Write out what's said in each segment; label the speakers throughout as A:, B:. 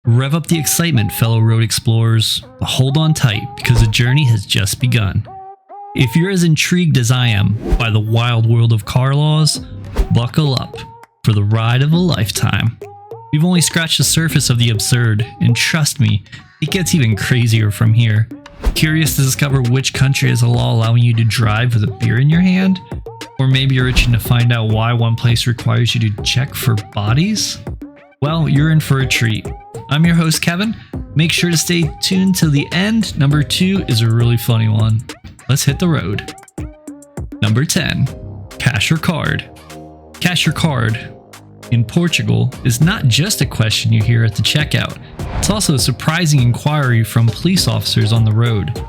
A: Rev up the excitement, fellow road explorers. Hold on tight, because the journey has just begun. If you're as intrigued as I am by the wild world of car laws, buckle up for the ride of a lifetime. We've only scratched the surface of the absurd, and trust me, it gets even crazier from here. Curious to discover which country has a law allowing you to drive with a beer in your hand? Or maybe you're itching to find out why one place requires you to check for bodies? Well, you're in for a treat. I'm your host, Kevin. Make sure to stay tuned till the end. Number 2 is a really funny one. Let's hit the road. Number 10. Cash or card? Cash or card in Portugal is not just a question you hear at the checkout. It's also a surprising inquiry from police officers on the road.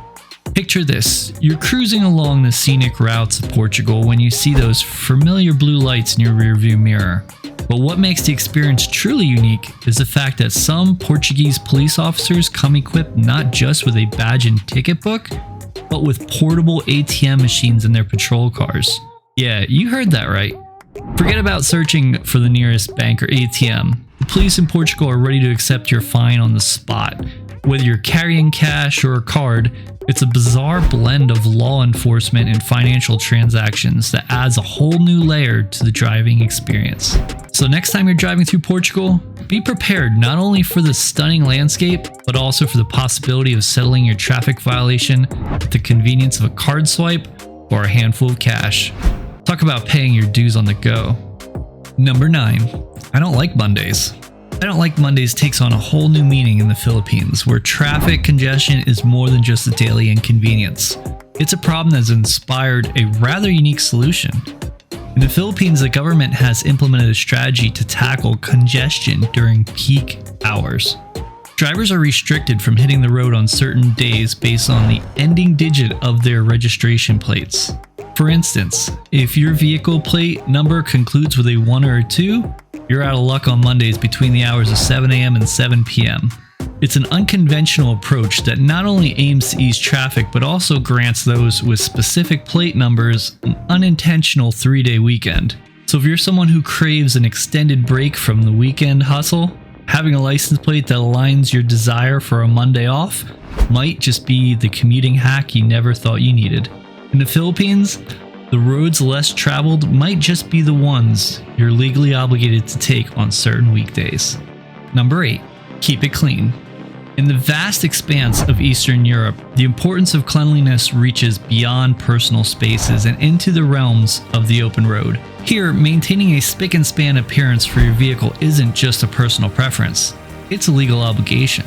A: Picture this, you're cruising along the scenic routes of Portugal when you see those familiar blue lights in your rearview mirror. But what makes the experience truly unique is the fact that some Portuguese police officers come equipped not just with a badge and ticket book, but with portable ATM machines in their patrol cars. Yeah, you heard that right. Forget about searching for the nearest bank or ATM. The police in Portugal are ready to accept your fine on the spot. Whether you're carrying cash or a card, it's a bizarre blend of law enforcement and financial transactions that adds a whole new layer to the driving experience. So next time you're driving through Portugal, be prepared not only for the stunning landscape, but also for the possibility of settling your traffic violation with the convenience of a card swipe or a handful of cash. Talk about paying your dues on the go. Number 9. I don't like Mondays. I don't like Mondays takes on a whole new meaning in the Philippines, where traffic congestion is more than just a daily inconvenience. It's a problem that's inspired a rather unique solution. In the Philippines, the government has implemented a strategy to tackle congestion during peak hours. Drivers are restricted from hitting the road on certain days based on the ending digit of their registration plates. For instance, if your vehicle plate number concludes with a 1 or a 2, you're out of luck on Mondays between the hours of 7 a.m. and 7 p.m. It's an unconventional approach that not only aims to ease traffic, but also grants those with specific plate numbers an unintentional 3-day weekend. So if you're someone who craves an extended break from the weekend hustle, having a license plate that aligns your desire for a Monday off might just be the commuting hack you never thought you needed. In the Philippines, the roads less traveled might just be the ones you're legally obligated to take on certain weekdays. Number 8. Keep it clean. In the vast expanse of Eastern Europe, the importance of cleanliness reaches beyond personal spaces and into the realms of the open road. Here, maintaining a spick and span appearance for your vehicle isn't just a personal preference, it's a legal obligation.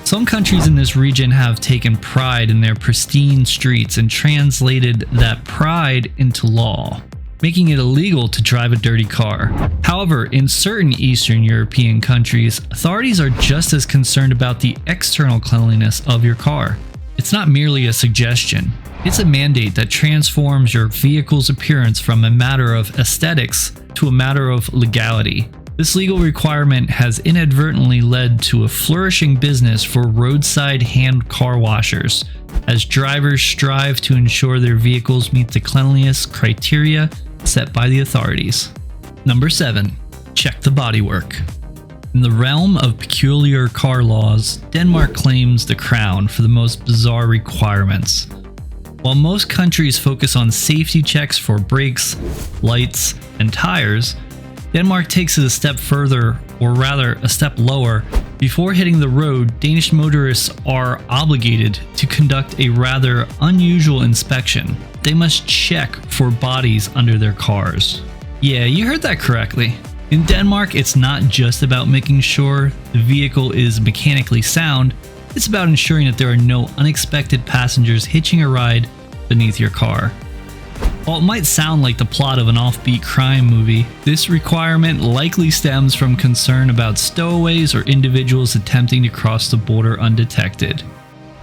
A: Some countries in this region have taken pride in their pristine streets and translated that pride into law, making it illegal to drive a dirty car. However, in certain Eastern European countries, authorities are just as concerned about the external cleanliness of your car. It's not merely a suggestion, it's a mandate that transforms your vehicle's appearance from a matter of aesthetics to a matter of legality. This legal requirement has inadvertently led to a flourishing business for roadside hand car washers, as drivers strive to ensure their vehicles meet the cleanliness criteria set by the authorities. Number 7. Check the bodywork. In the realm of peculiar car laws, Denmark claims the crown for the most bizarre requirements. While most countries focus on safety checks for brakes, lights, and tires, Denmark takes it a step further, or rather a step lower. Before hitting the road, Danish motorists are obligated to conduct a rather unusual inspection. They must check for bodies under their cars. Yeah, you heard that correctly. In Denmark, it's not just about making sure the vehicle is mechanically sound, it's about ensuring that there are no unexpected passengers hitching a ride beneath your car. While it might sound like the plot of an offbeat crime movie, this requirement likely stems from concern about stowaways or individuals attempting to cross the border undetected.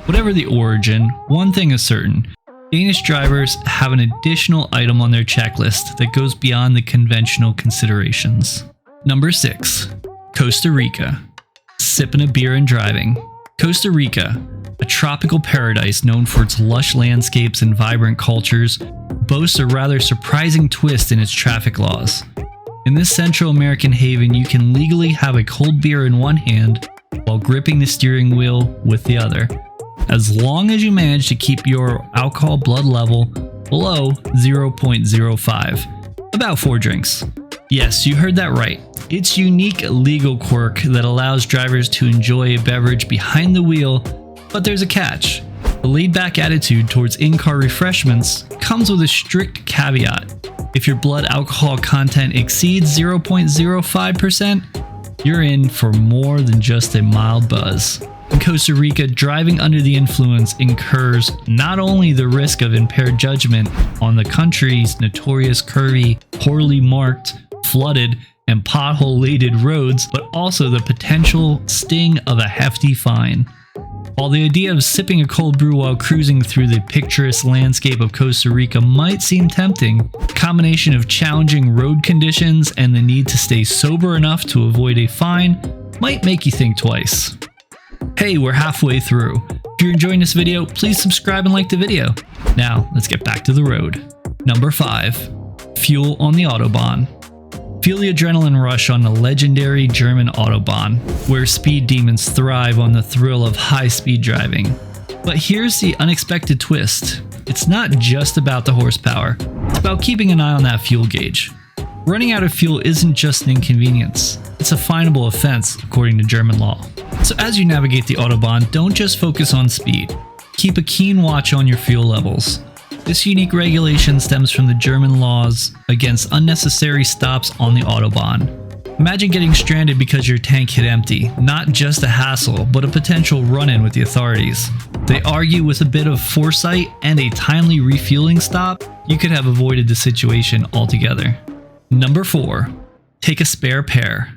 A: Whatever the origin, one thing is certain: Danish drivers have an additional item on their checklist that goes beyond the conventional considerations. Number 6. Costa Rica. Sipping a beer and driving. Costa Rica, a tropical paradise known for its lush landscapes and vibrant cultures, boasts a rather surprising twist in its traffic laws. In this Central American haven, you can legally have a cold beer in one hand while gripping the steering wheel with the other, as long as you manage to keep your alcohol blood level below 0.05, about 4 drinks. Yes, you heard that right. It's a unique legal quirk that allows drivers to enjoy a beverage behind the wheel, but there's a catch. The laid-back attitude towards in-car refreshments comes with a strict caveat. If your blood alcohol content exceeds 0.05%, you're in for more than just a mild buzz. In Costa Rica, driving under the influence incurs not only the risk of impaired judgment on the country's notorious curvy, poorly marked, flooded, and pothole-laden roads, but also the potential sting of a hefty fine. While the idea of sipping a cold brew while cruising through the picturesque landscape of Costa Rica might seem tempting, the combination of challenging road conditions and the need to stay sober enough to avoid a fine might make you think twice. Hey, we're halfway through. If you're enjoying this video, please subscribe and like the video. Now, let's get back to the road. Number 5. Fuel on the Autobahn. Feel the adrenaline rush on the legendary German Autobahn, where speed demons thrive on the thrill of high-speed driving. But here's the unexpected twist. It's not just about the horsepower, it's about keeping an eye on that fuel gauge. Running out of fuel isn't just an inconvenience, it's a finable offense according to German law. So as you navigate the Autobahn, don't just focus on speed. Keep a keen watch on your fuel levels. This unique regulation stems from the German laws against unnecessary stops on the Autobahn. Imagine getting stranded because your tank hit empty, not just a hassle, but a potential run-in with the authorities. They argue with a bit of foresight and a timely refueling stop, you could have avoided the situation altogether. Number 4. Take a spare pair.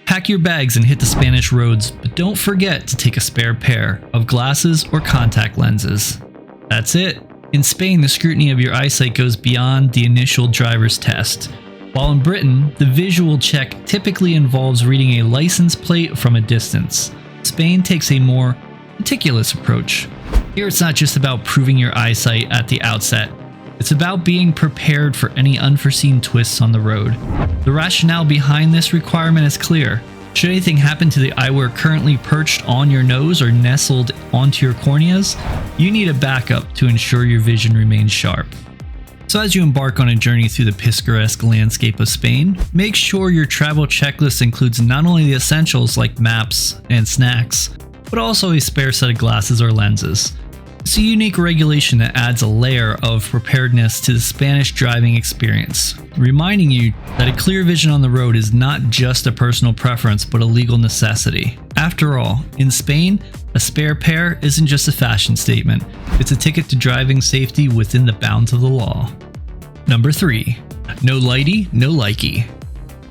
A: Pack your bags and hit the Spanish roads, but don't forget to take a spare pair of glasses or contact lenses. That's it. In Spain, the scrutiny of your eyesight goes beyond the initial driver's test. While in Britain, the visual check typically involves reading a license plate from a distance. Spain takes a more meticulous approach. Here it's not just about proving your eyesight at the outset. It's about being prepared for any unforeseen twists on the road. The rationale behind this requirement is clear. Should anything happen to the eyewear currently perched on your nose or nestled onto your corneas, you need a backup to ensure your vision remains sharp. So as you embark on a journey through the picturesque landscape of Spain, make sure your travel checklist includes not only the essentials like maps and snacks, but also a spare set of glasses or lenses. It's a unique regulation that adds a layer of preparedness to the Spanish driving experience, reminding you that a clear vision on the road is not just a personal preference but a legal necessity. After all, in Spain, a spare pair isn't just a fashion statement, it's a ticket to driving safety within the bounds of the law. Number 3. No Lighty No Likey.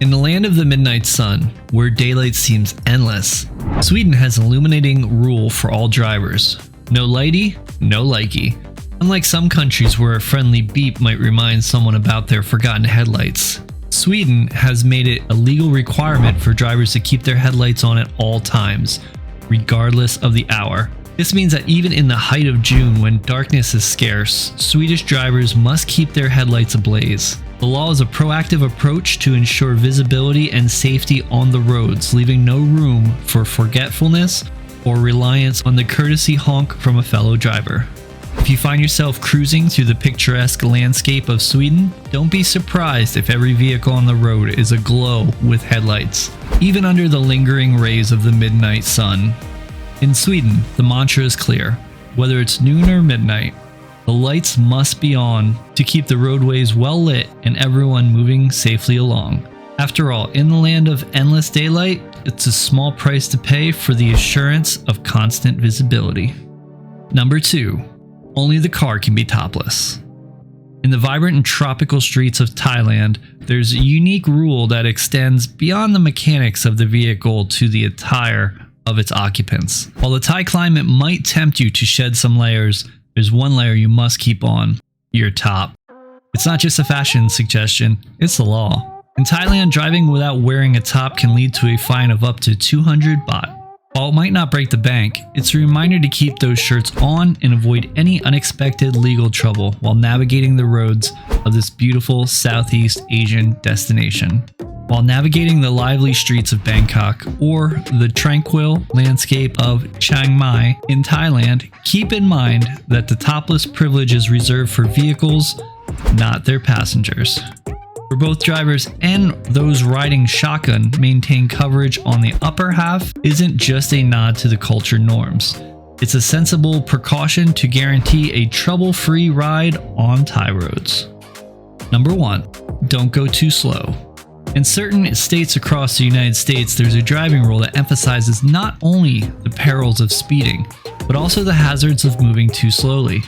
A: In the land of the midnight sun, where daylight seems endless, Sweden has an illuminating rule for all drivers. No Lighty, no Likey. Unlike some countries where a friendly beep might remind someone about their forgotten headlights, Sweden has made it a legal requirement for drivers to keep their headlights on at all times, regardless of the hour. This means that even in the height of June when darkness is scarce, Swedish drivers must keep their headlights ablaze. The law is a proactive approach to ensure visibility and safety on the roads, leaving no room for forgetfulness or reliance on the courtesy honk from a fellow driver. If you find yourself cruising through the picturesque landscape of Sweden, don't be surprised if every vehicle on the road is aglow with headlights, even under the lingering rays of the midnight sun. In Sweden, the mantra is clear. Whether it's noon or midnight, the lights must be on to keep the roadways well lit and everyone moving safely along. After all, in the land of endless daylight, it's a small price to pay for the assurance of constant visibility. Number 2. Only the car can be topless. In the vibrant and tropical streets of Thailand, there's a unique rule that extends beyond the mechanics of the vehicle to the attire of its occupants. While the Thai climate might tempt you to shed some layers, there's one layer you must keep on: your top. It's not just a fashion suggestion, it's the law. In Thailand, driving without wearing a top can lead to a fine of up to 200 baht. While it might not break the bank, it's a reminder to keep those shirts on and avoid any unexpected legal trouble while navigating the roads of this beautiful Southeast Asian destination. While navigating the lively streets of Bangkok or the tranquil landscape of Chiang Mai in Thailand, keep in mind that the topless privilege is reserved for vehicles, not their passengers. For both drivers and those riding shotgun, maintain coverage on the upper half isn't just a nod to the culture norms. It's a sensible precaution to guarantee a trouble-free ride on Thai roads. Number 1. Don't go too slow. In certain states across the United States, there's a driving rule that emphasizes not only the perils of speeding, but also the hazards of moving too slowly.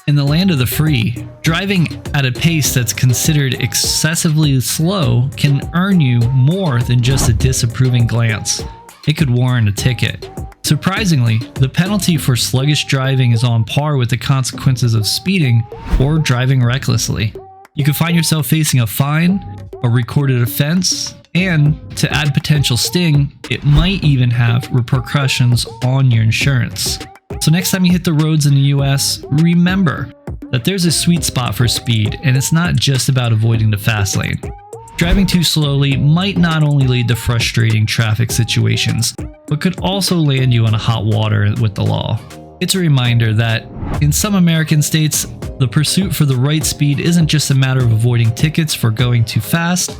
A: In the land of the free, driving at a pace that's considered excessively slow can earn you more than just a disapproving glance. It could warrant a ticket. Surprisingly, the penalty for sluggish driving is on par with the consequences of speeding or driving recklessly. You could find yourself facing a fine, a recorded offense, and to add potential sting, it might even have repercussions on your insurance. So next time you hit the roads in the US, remember that there's a sweet spot for speed, and it's not just about avoiding the fast lane. Driving too slowly might not only lead to frustrating traffic situations, but could also land you on a hot water with the law. It's a reminder that in some American states, the pursuit for the right speed isn't just a matter of avoiding tickets for going too fast,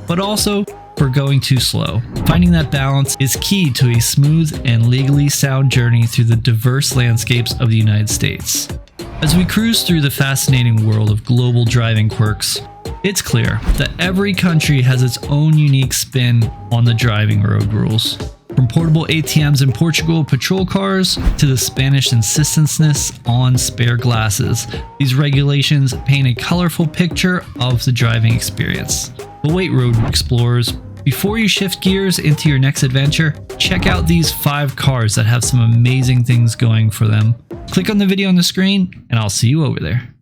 A: but also for going too slow. Finding that balance is key to a smooth and legally sound journey through the diverse landscapes of the United States. As we cruise through the fascinating world of global driving quirks, it's clear that every country has its own unique spin on the driving road rules. From portable ATMs in Portugal patrol cars to the Spanish insistence on spare glasses, these regulations paint a colorful picture of the driving experience. But wait, road explorers, before you shift gears into your next adventure, check out these 5 cars that have some amazing things going for them. Click on the video on the screen, and I'll see you over there.